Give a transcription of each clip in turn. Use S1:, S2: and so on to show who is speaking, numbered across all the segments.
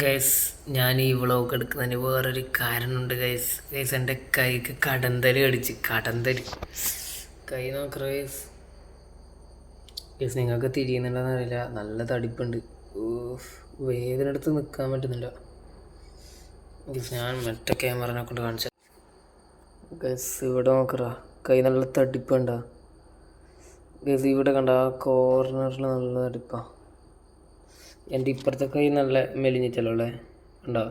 S1: Guys ഞാൻ ഈ vlog എടുക്കുന്നതിന് വേറൊരു കാരണമുണ്ട് ഗൈസ് എൻ്റെ കൈക്ക് കടന്തല് കടിച്ച് കടന്തല് കൈ നോക്കറ ഗൈസ് നിങ്ങൾക്ക് തിരിയുന്നുണ്ടെന്ന് അറിയില്ല, നല്ല തടിപ്പുണ്ട്. വേദന എടുത്ത് നിൽക്കാൻ പറ്റുന്നില്ല ഗൈസ്. ഞാൻ മറ്റേ ക്യാമറനെ കൊണ്ട് കാണിച്ച ഗൈസ് ഇവിടെ നോക്കറ, കൈ നല്ല തടിപ്പുണ്ട ഗൈസ്. ഇവിടെ കണ്ട ആ കോർണറിൽ നല്ല തടിപ്പാ. എൻ്റെ ഇപ്പുറത്തെ കൈ നല്ല മെലിഞ്ഞിട്ടല്ലോ അല്ലേ ഉണ്ടോ,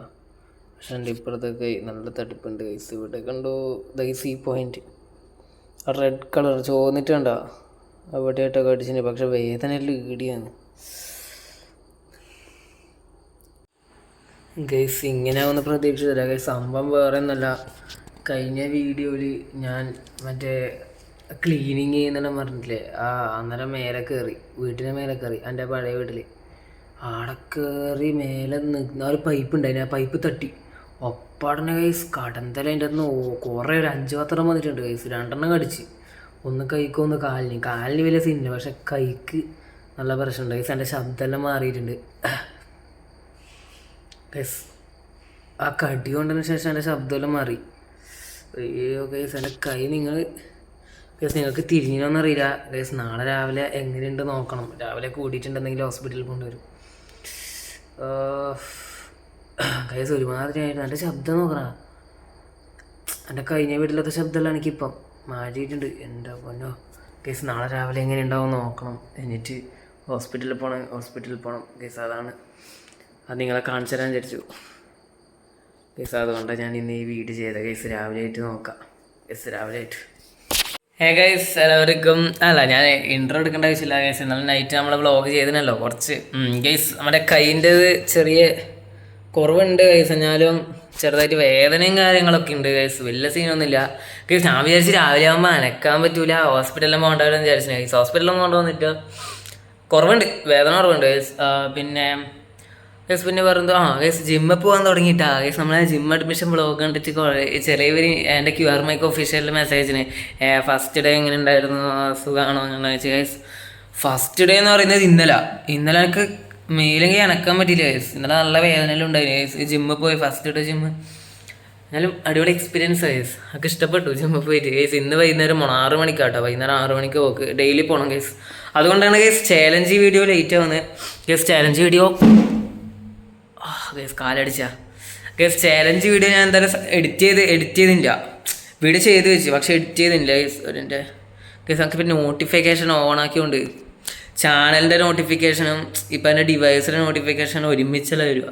S1: പക്ഷെ എൻ്റെ ഇപ്പുറത്തെ കൈ നല്ല തടിപ്പുണ്ട് ഗൈസ്. ഇവിടെ കണ്ടോ ഗൈസ്, ഈ പോയിന്റ് ആ റെഡ് കളർ ചോന്നിട്ട് കണ്ടോ അവിടെയായിട്ടൊക്കെ അടിച്ചിട്ടുണ്ട്, പക്ഷെ വേദനയെല്ലാം ഈടിയാണ് ഗൈസ്. ഇങ്ങനെ ആവുന്ന പ്രതീക്ഷിച്ചില്ല ഗൈസ്. സംഭവം വേറെ ഒന്നല്ല, കഴിഞ്ഞ വീഡിയോയിൽ ഞാൻ മറ്റേ ക്ലീനിങ് ചെയ്യുന്നെല്ലാം പറഞ്ഞിട്ടില്ലേ, അന്നേരം മേലെ കയറി, വീട്ടിൻ്റെ മേലെ കയറി, എൻ്റെ പഴയ വീട്ടിൽ ആടെ കയറി മേലെ നിൽക്കുന്ന ഒരു പൈപ്പ് ഉണ്ടായിന്, ആ പൈപ്പ് തട്ടി ഒപ്പാടനെ കൈസ് കടന്തല. അതിൻ്റെ അന്ന് കുറേ ഒരു 5 വന്നിട്ടുണ്ട് കൈസ്. 2 കടിച്ച്, ഒന്ന് കൈക്ക് ഒന്ന് കാലിന് വലിയ സീനില്ല, പക്ഷെ കൈക്ക് നല്ല പ്രശ്നമുണ്ട് കൈസ്. എൻ്റെ ശബ്ദമെല്ലാം മാറിയിട്ടുണ്ട് ഗൈസ്. ആ കടി കൊണ്ടതിന് ശേഷം എൻ്റെ ശബ്ദമെല്ലാം മാറി. അയ്യോ ഗൈസ്, എൻ്റെ കൈ നിങ്ങൾക്ക് തിരിഞ്ഞോന്നറിയില്ല ഗൈസ്. നാളെ രാവിലെ എങ്ങനെയുണ്ട് നോക്കണം. രാവിലെ കൂടിയിട്ടുണ്ടെന്നെങ്കിൽ ഹോസ്പിറ്റലിൽ കൊണ്ടുവരും ഗൈസ്. ഒരുമാതിരി ആയിട്ട് എൻ്റെ ശബ്ദം നോക്കണ, എൻ്റെ കഴിഞ്ഞ വീട്ടിലത്തെ ശബ്ദമല്ല എനിക്കിപ്പം മാറ്റിയിട്ടുണ്ട്. എൻ്റെ പൊന്നോ ഗൈസ്, നാളെ രാവിലെ എങ്ങനെ ഉണ്ടാവും നോക്കണം. എന്നിട്ട് ഹോസ്പിറ്റലിൽ പോകണം ഗൈസ്. അതാണ് അത് നിങ്ങളെ കാണിച്ചു തരാൻ വിചാരിച്ചു ഗൈസ്. അതുകൊണ്ടാണ് ഞാൻ ഇന്ന് ഈ വീഡിയോ ചെയ്തത് ഗൈസ്. രാവിലെ ആയിട്ട് നോക്കാം ഗൈസ്, രാവിലെ ആയിട്ട്. ഗൈസ് എല്ലാവർക്കും ഞാൻ ഇൻട്രോ എടുക്കേണ്ട ആവശ്യമില്ല ഗൈസ്. എന്നാലും നൈറ്റ് നമ്മൾ വ്ളോഗ് ചെയ്തിനല്ലോ കുറച്ച് ഗൈസ്. നമ്മുടെ കൈൻ്റെ ചെറിയ കുറവുണ്ട് ഗൈസ്, എന്നാലും ചെറുതായിട്ട് വേദനയും കാര്യങ്ങളൊക്കെ ഉണ്ട് ഗൈസ്. വലിയ സീനൊന്നുമില്ല ഗൈസ്. ഞാൻ വിചാരിച്ച് രാവിലെ ആകുമ്പോൾ അനക്കാൻ പറ്റൂല, ഹോസ്പിറ്റലിൽ പോകേണ്ടവരെന്ന് വിചാരിച്ചു ഗൈസ്. ഹോസ്പിറ്റലിൽ കൊണ്ടുവന്നിട്ട് കുറവുണ്ട്, വേദന കുറവുണ്ട് ഗൈസ്. പിന്നെ വേറെന്തോ ഗൈസ്, ജിമ്മിൽ പോകാൻ തുടങ്ങിയിട്ടാ ഗൈസ്. നമ്മളെ ജിം അഡ്മിഷൻ ബ്ലോഗ് കണ്ടിട്ട് ചെറിയവർ എൻ്റെ QR മൈക്ക് ഒഫീഷ്യൽ മെസ്സേജിന് ഫസ്റ്റ് ഡേ എങ്ങനെ ഉണ്ടായിരുന്നു, സുഖമാണോ അങ്ങനെ വെച്ച് ഗൈസ്. ഫസ്റ്റ് ഡേ എന്ന് പറയുന്നത് ഇന്നലെ എനിക്ക് മേലെങ്കിൽ അനക്കാൻ പറ്റിയില്ല ഗൈസ്. ഇന്നലെ നല്ല വേദനയെല്ലാം ഉണ്ടായിരുന്നു ഗൈസ്. ജിമ്മിൽ പോയി ഫസ്റ്റ് ഡേ ജിമ്മ്, എന്നാലും അടിപൊളി എക്സ്പീരിയൻസ് ഗൈസ്. ഒക്കെ ഇഷ്ടപ്പെട്ടു ജിമ്മിൽ പോയിട്ട് ഗൈസ്. ഇന്ന് വൈകുന്നേരം 6 മണിക്കാട്ടോ, വൈകുന്നേരം 6 മണിക്ക് പോക്ക്. ഡെയിലി പോകണം ഗൈസ്. അതുകൊണ്ടാണ് ഗൈസ് ചാലഞ്ച് വീഡിയോ ലേറ്റ് ആവുന്നത് ഗൈസ്. ചാലഞ്ച് വീഡിയോ ഗൈസ് കാലടിച്ച ഗൈസ്. ചാലഞ്ച് വീഡിയോ ഞാൻ എന്തായാലും എഡിറ്റ് ചെയ്തില്ല. വീഡിയോ ചെയ്ത് വെച്ചു, പക്ഷെ എഡിറ്റ് ചെയ്തില്ല ഗൈസ്. എൻ്റെ ഗൈസ് നമുക്ക് പിന്നെ നോട്ടിഫിക്കേഷൻ ഓണാക്കിയോണ്ട് ചാനലിൻ്റെ നോട്ടിഫിക്കേഷനും ഇപ്പം എൻ്റെ ഡിവൈസിൻ്റെ നോട്ടിഫിക്കേഷനും ഒരുമിച്ചല്ല വരിക.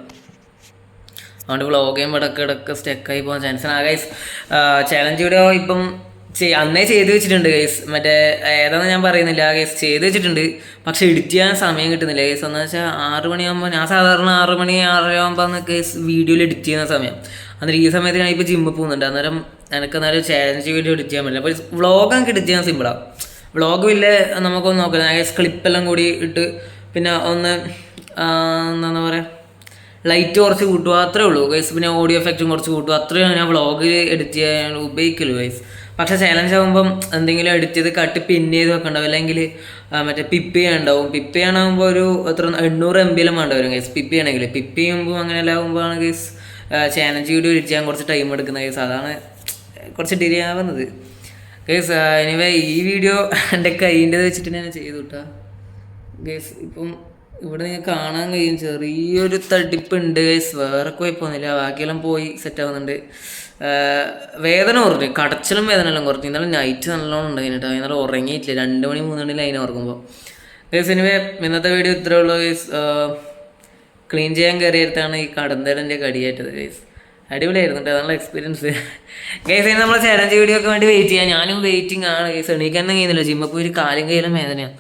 S1: അതുകൊണ്ട് വ്ളോഗ് ചെയ്യുമ്പോൾ ഇടയ്ക്ക് സ്റ്റക്കായി പോകാൻ ചാൻസ് ഗൈസ്. ചാലഞ്ച് വീഡിയോ ഇപ്പം അന്നേ ചെയ്ത് വെച്ചിട്ടുണ്ട് ഗൈസ്. മറ്റേ ഏതാണെന്ന് ഞാൻ പറയുന്നില്ല ഗൈസ്, ചെയ്ത് വെച്ചിട്ടുണ്ട്. പക്ഷെ എഡിറ്റ് ചെയ്യാൻ സമയം കിട്ടുന്നില്ല ഗൈസ്. എന്ന് വെച്ചാൽ 6 മണിയാകുമ്പോൾ, ഞാൻ സാധാരണ 6 മണി 6:30 ഗൈസ് വീഡിയോയിൽ എഡിറ്റ് ചെയ്യുന്ന സമയം. അന്നേരം ഈ സമയത്ത് ഞാൻ ഇപ്പോൾ ജിമ്മിൽ പോകുന്നുണ്ട്. അന്നേരം എനിക്ക് എന്നാലും ചാലഞ്ച് വീഡിയോ എഡിറ്റ് ചെയ്യാൻ പറ്റില്ല. അപ്പോൾ വ്ളോഗ് എനിക്ക് എഡിറ്റ് ചെയ്യാൻ സിമ്പിളാണ്. വ്ളോഗും ഇല്ലേ നമുക്കൊന്ന് നോക്കാം ഗൈസ്. ക്ലിപ്പെല്ലാം കൂടി ഇട്ട് പിന്നെ ഒന്ന് എന്താ പറയുക, ലൈറ്റ് കുറച്ച് കൂട്ടുക, അത്രേ ഉള്ളൂ ഗൈസ്. പിന്നെ ഓഡിയോ എഫക്റ്റും കുറച്ച് കൂട്ടുക, അത്രയാണ് ഞാൻ വ്ളോഗ് എഡിറ്റ് ചെയ്യാൻ ഉപയോഗിക്കുള്ളൂ ഗൈസ്. പക്ഷേ ചാലഞ്ച് ആകുമ്പം എന്തെങ്കിലും എഡിറ്റ് ചെയ്ത് കട്ട് പിൻ ചെയ്ത് വെക്കണ്ടാവും, അല്ലെങ്കിൽ മറ്റേ പിപ്പ് ചെയ്യാനുണ്ടാവും. പിപ്പ് ചെയ്യാനാകുമ്പോൾ ഒരു 800 MB വേണ്ട വരും ഗൈസ്. പിപ്പ് ചെയ്യണമെങ്കിൽ പിപ്പ് ചെയ്യുമ്പോൾ അങ്ങനെയെല്ലാം ആകുമ്പോഴാണ് ഗൈസ് ചാലഞ്ച് വീഡിയോ എഡിറ്റ് ചെയ്യാൻ കുറച്ച് ടൈം എടുക്കുന്നത് ഗൈസ്. അതാണ് കുറച്ച് ഡിലേ ആവുന്നത് ഗൈസ്. എനിവേ ഈ വീഡിയോ എൻ്റെ കൈൻ്റെ വെച്ചിട്ട് ഞാൻ ചെയ്തു കിട്ടാ ഗൈസ്. ഇപ്പം ഇവിടെ നിങ്ങൾക്ക് കാണാൻ കഴിയും ചെറിയൊരു തടിപ്പുണ്ട് ഗൈസ്. വേറെ കുഴപ്പമൊന്നുമില്ല, ബാക്കിയെല്ലാം പോയി സെറ്റ് ആവുന്നുണ്ട്. വേദന കുറഞ്ഞു, കടച്ചിലും വേദന എല്ലാം കുറഞ്ഞു. ഇന്നലെ നൈറ്റ് നല്ലോണം ഉണ്ടായിട്ടോ. ഇന്നലെ ഉറങ്ങിയിട്ടില്ല, 2 മണി 3 മണി ലൈൻ ഉറങ്ങുമ്പോൾ ഗൈസ്. എനിവേ ഇന്നത്തെ വീഡിയോ ഇത്രേ ഉള്ളൂ ഗൈസ്. ക്ലീൻ ചെയ്യാൻ കയറിയിട്ടാണ് ഈ കടന്തലിൻ്റെ കടിയായിട്ടത് ഗൈസ്. അടിപൊളിയായിരുന്നു കേട്ടോ, നല്ല എക്സ്പീരിയൻസ് ഗൈസ്. ഇനി നമ്മൾ ചാലഞ്ച് വീഡിയോ ഒക്കെ വേണ്ടി വെയിറ്റ് ചെയ്യാം. ഞാനും വെയിറ്റിംഗ് ആണ് ഗൈസ്. എണീക്കാൻ തന്നെ കഴിയുന്നില്ല. ജിമ്മിൽ പോയി ഒരു കാലും കയ്യിലും വേദനയാണ്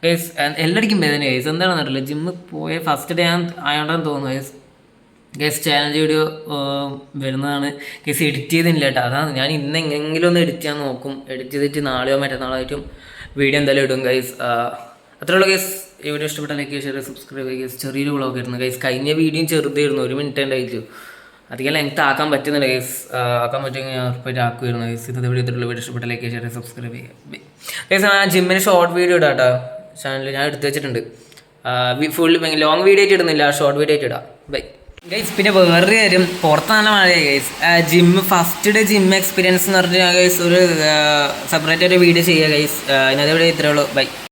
S1: ഗൈസ്. എല്ലാടിക്കും വേദന ഗൈസ്. എന്താണെന്ന് അറിയില്ല, ജിമ്മിൽ പോയ ഫസ്റ്റ് ഡേ ആയതുകൊണ്ടാണ് തോന്നുന്നു ഗൈസ്. ചാലഞ്ച് വീഡിയോ വരുന്നതാണ് ഗൈസ്. എഡിറ്റ് ചെയ്തില്ല കേട്ടോ, അതാണ്. ഞാൻ ഇന്ന് എങ്ങനെങ്കിലും ഒന്ന് എഡിറ്റ് ചെയ്യാൻ നോക്കും. എഡിറ്റ് ചെയ്തിട്ട് നാളെയോ മറ്റന്നാളായിട്ടും വീഡിയോ എന്തായാലും ഇടും ഗൈസ്. അത്രേ ഉള്ളൂ ഗൈസ്. ഈ വീഡിയോ ഇഷ്ടപ്പെട്ട ലൈക്ക് ഷെയർ സബ്സ്ക്രൈബ് ചെയ്യുക ഗൈസ്. ചെറിയൊരു വ്ളോഗ് ആയിരുന്നു ഗൈസ്. കഴിഞ്ഞ വീഡിയോയും ചെറുതായിരുന്നു, 1 മിനിറ്റ് ഉണ്ടായിട്ടു. അധികം ലെങ്ത് ആക്കാൻ പറ്റുന്നില്ല ഗൈസ്. ആക്കാൻ പറ്റുമെങ്കിൽ ഞാൻ ഉറപ്പായിട്ട് ആക്കുമായിരുന്നു ഗൈസ്. ഇന്നത്തെ വീഡിയോ ഇഷ്ടപ്പെട്ട ലൈക്ക് ഷെയർ സബ്സ്ക്രൈബ് ചെയ്യുക ഗൈസ്. ഞാൻ ജിമ്മിന് ഷോർട്ട് വീഡിയോ ഇടാം കേട്ടോ, ചാനൽ ഞാൻ എടുത്ത് വെച്ചിട്ടുണ്ട്. ഫുൾ ലോങ് വീഡിയോ ആയിട്ട് ഇടുന്നില്ല, ഷോർട്ട് വീഡിയോ ആയിട്ട് ഇടാം. ബൈ. ഗൈസ് പിന്നെ വേറൊരു കാര്യം, പുറത്ത് നല്ല മഴയാണ് guys. First day gym experience എന്ന് പറഞ്ഞാൽ ഗൈസ് ഒരു സെപ്പറേറ്റ് ഒരു വീഡിയോ ചെയ്യുക ഗൈസ്. അതിനകത്ത് ഇവിടെ ഇത്രയേ ഉള്ളൂ. ബൈ.